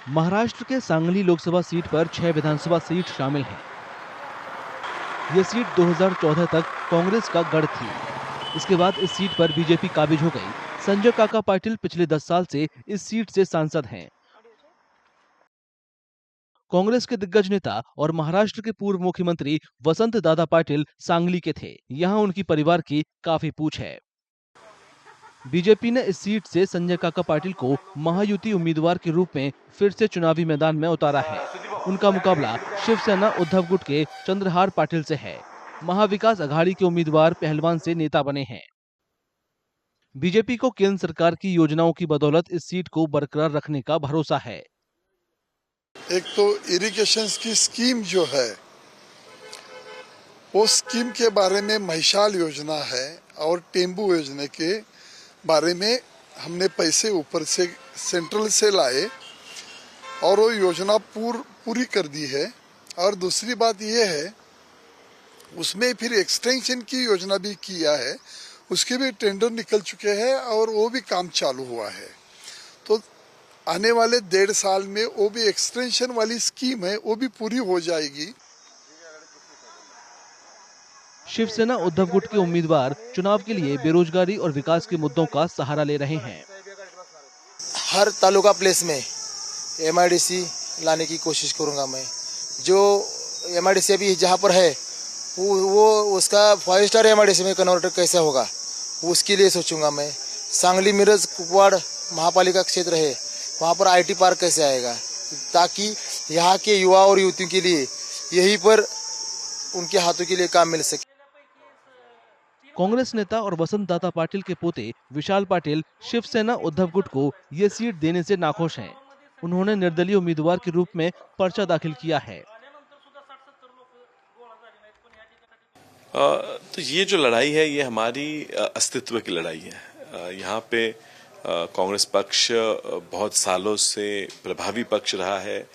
महाराष्ट्र के सांगली लोकसभा सीट पर 6 विधानसभा सीट शामिल हैं। ये सीट 2014 तक कांग्रेस का गढ़ थी। इसके बाद इस सीट पर बीजेपी काबिज हो गई। संजय काका पाटिल पिछले 10 साल से इस सीट से सांसद हैं। कांग्रेस के दिग्गज नेता और महाराष्ट्र के पूर्व मुख्यमंत्री वसंत दादा पाटिल सांगली के थे। यहाँ उनकी परिवार की काफी पूछ है। बीजेपी ने इस सीट से संजय काका पाटिल को महायुति उम्मीदवार के रूप में फिर से चुनावी मैदान में उतारा है। उनका मुकाबला शिवसेना उद्धव गुट के चंद्रहार पाटिल से है। महाविकास अघाड़ी के उम्मीदवार पहलवान से नेता बने हैं। बीजेपी को केंद्र सरकार की योजनाओं की बदौलत इस सीट को बरकरार रखने का भरोसा है। एक तो इरिगेशन की स्कीम जो है, वो स्कीम के बारे में महिषाल योजना है और टेम्बू योजना के बारे में हमने पैसे ऊपर से सेंट्रल से लाए और वो योजना पूरी कर दी है। और दूसरी बात ये है, उसमें फिर एक्सटेंशन की योजना भी किया है, उसके भी टेंडर निकल चुके हैं और वो भी काम चालू हुआ है। तो आने वाले 1.5 साल में वो भी एक्सटेंशन वाली स्कीम है, वो भी पूरी हो जाएगी। शिवसेना उद्धव गुट के उम्मीदवार चुनाव के लिए बेरोजगारी और विकास के मुद्दों का सहारा ले रहे हैं। हर तालुका प्लेस में MIDC लाने की कोशिश करूंगा मैं। जो MIDC अभी जहां पर है वो उसका 5 स्टार MIDC में कन्वर्टर कैसे होगा, उसके लिए सोचूंगा मैं। सांगली मिरज कुपवाड़ महापालिका क्षेत्र है, वहां पर IT पार्क कैसे आएगा, ताकि यहाँ के युवा और युवतियों के लिए यहीं पर उनके हाथों के लिए काम मिल सके। कांग्रेस नेता और वसंत दादा पाटिल के पोते विशाल पाटिल शिवसेना उद्धव गुट को ये सीट देने से नाखुश हैं। उन्होंने निर्दलीय उम्मीदवार के रूप में पर्चा दाखिल किया है। तो ये जो लड़ाई है, ये हमारी अस्तित्व की लड़ाई है। यहाँ पे कांग्रेस पक्ष बहुत सालों से प्रभावी पक्ष रहा है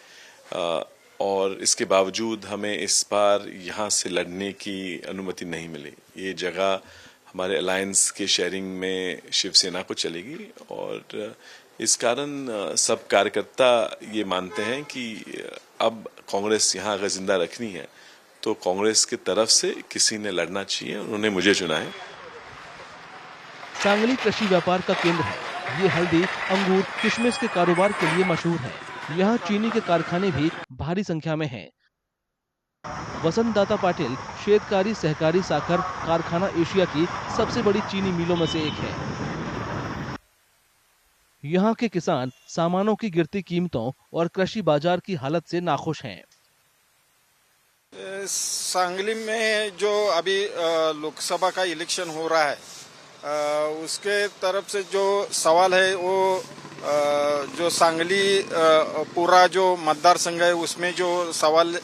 और इसके बावजूद हमें इस बार यहाँ से लड़ने की अनुमति नहीं मिली। ये जगह हमारे अलायंस के शेयरिंग में शिवसेना को चलेगी और इस कारण सब कार्यकर्ता ये मानते हैं कि अब कांग्रेस यहाँ अगर जिंदा रखनी है तो कांग्रेस की तरफ से किसी ने लड़ना चाहिए। उन्होंने मुझे चुना है। सांगली कृषि व्यापार का केंद्र है। ये हल्दी, अंगूर, किशमिश के कारोबार के लिए मशहूर है। यहाँ चीनी के कारखाने भी भारी संख्या में हैं। वसंत दादा पाटिल शेतकारी सहकारी साखर कारखाना एशिया की सबसे बड़ी चीनी मिलों में से एक है। यहाँ के किसान सामानों की गिरती कीमतों और कृषि बाजार की हालत से नाखुश हैं। सांगली में जो अभी लोकसभा का इलेक्शन हो रहा है, उसके तरफ से जो सवाल है वो जो सांगली पूरा जो मतदार संघ है उसमें जो सवाल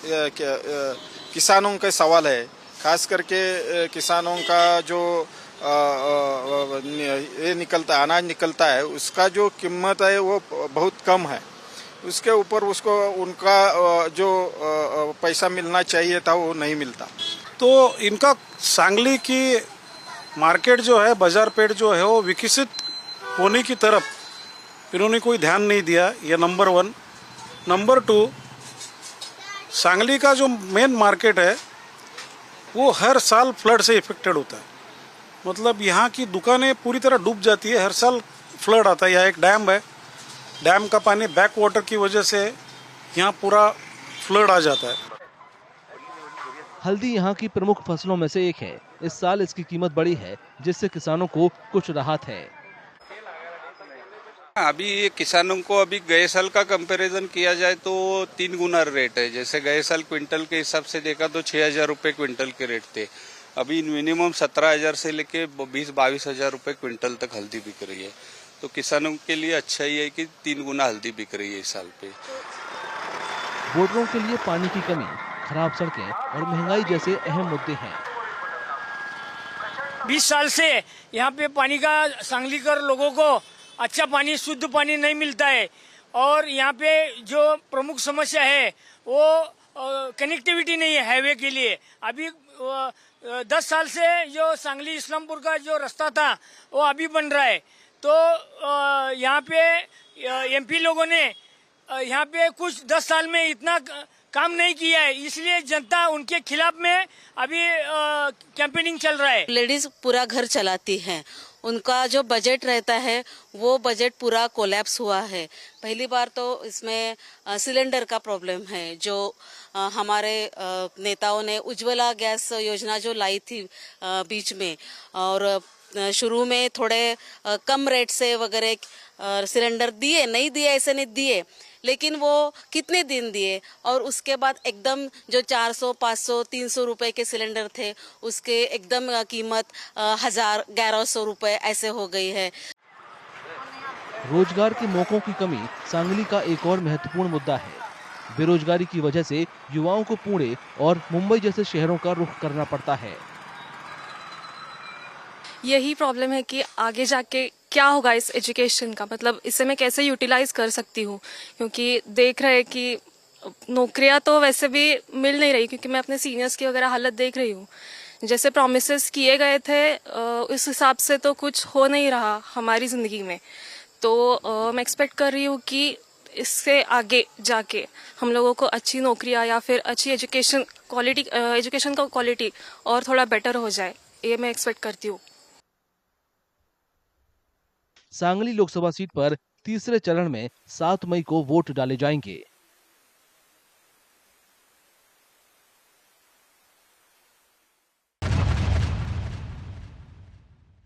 किसानों का सवाल है, खास करके किसानों का जो ये निकलता अनाज निकलता है उसका जो कीमत है वो बहुत कम है। उसके ऊपर उसको उनका जो पैसा मिलना चाहिए था वो नहीं मिलता। तो इनका सांगली की मार्केट जो है, बाजार पेट जो है वो विकसित होने की तरफ इन्होंने कोई ध्यान नहीं दिया। ये नंबर 1। नंबर 2, सांगली का जो मेन मार्केट है वो हर साल फ्लड से इफेक्टेड होता है। मतलब यहाँ की दुकानें पूरी तरह डूब जाती है। हर साल फ्लड आता है। यहाँ एक डैम है, डैम का पानी बैक वाटर की वजह से यहाँ पूरा फ्लड आ जाता है। हल्दी यहाँ की प्रमुख फसलों में से एक है। इस साल इसकी कीमत बढ़ी है, जिससे किसानों को कुछ राहत है। अभी ये किसानों को अभी गए साल का कंपैरिजन किया जाए तो 3 गुना रेट है। जैसे गए साल क्विंटल के हिसाब से देखा तो 6,000 रुपये क्विंटल के रेट थे। अभी मिनिमम 17,000 से लेके 20-22,000 रुपये क्विंटल तक हल्दी बिक रही है। तो किसानों के लिए अच्छा ही है कि 3 गुना हल्दी बिक रही है इस साल पे। वोटरों के लिए पानी की कमी, खराब सड़कें और महंगाई जैसे अहम मुद्दे हैं। 20 साल से यहाँ पे पानी का सांगली कर लोगों को अच्छा पानी, शुद्ध पानी नहीं मिलता है। और यहाँ पे जो प्रमुख समस्या है वो कनेक्टिविटी नहीं है हाईवे के लिए। अभी 10 साल से जो सांगली इस्लामपुर का जो रास्ता था वो अभी बन रहा है। तो यहाँ पे MP लोगों ने यहाँ पे कुछ 10 साल में इतना काम नहीं किया है, इसलिए जनता उनके खिलाफ में अभी कैंपेनिंग चल रहा है। लेडीज पूरा घर चलाती हैं, उनका जो बजट रहता है वो बजट पूरा कोलैप्स हुआ है। पहली बार तो इसमें सिलेंडर का प्रॉब्लम है, जो हमारे नेताओं ने उज्ज्वला गैस योजना जो लाई थी बीच में, और शुरू में थोड़े कम रेट से वगैरह सिलेंडर दिए, नहीं दिए ऐसे नहीं दिए, लेकिन वो कितने दिन दिए, और उसके बाद एकदम जो 400, 500, 300 रुपए के सिलेंडर थे उसके एकदम कीमत 1000, 1100 रुपए ऐसे हो गई है। रोजगार के मौकों की कमी सांगली का एक और महत्वपूर्ण मुद्दा है। बेरोजगारी की वजह से युवाओं को पुणे और मुंबई जैसे शहरों का रुख करना पड़ता है। यही प्रॉब्लम है कि आगे जाके क्या होगा इस एजुकेशन का, मतलब इसे मैं कैसे यूटिलाइज कर सकती हूँ, क्योंकि देख रहे हैं कि नौकरियां तो वैसे भी मिल नहीं रही, क्योंकि मैं अपने सीनियर्स की वगैरह हालत देख रही हूँ। जैसे प्रोमिसेस किए गए थे उस हिसाब से तो कुछ हो नहीं रहा हमारी ज़िंदगी में। तो मैं एक्सपेक्ट कर रही हूँ कि इससे आगे जाके हम लोगों को अच्छी नौकरियाँ या फिर अच्छी एजुकेशन का क्वालिटी और थोड़ा बेटर हो जाए, ये मैं एक्सपेक्ट करती हूँ। सांगली लोकसभा सीट पर तीसरे चरण में 7 मई को वोट डाले जाएंगे।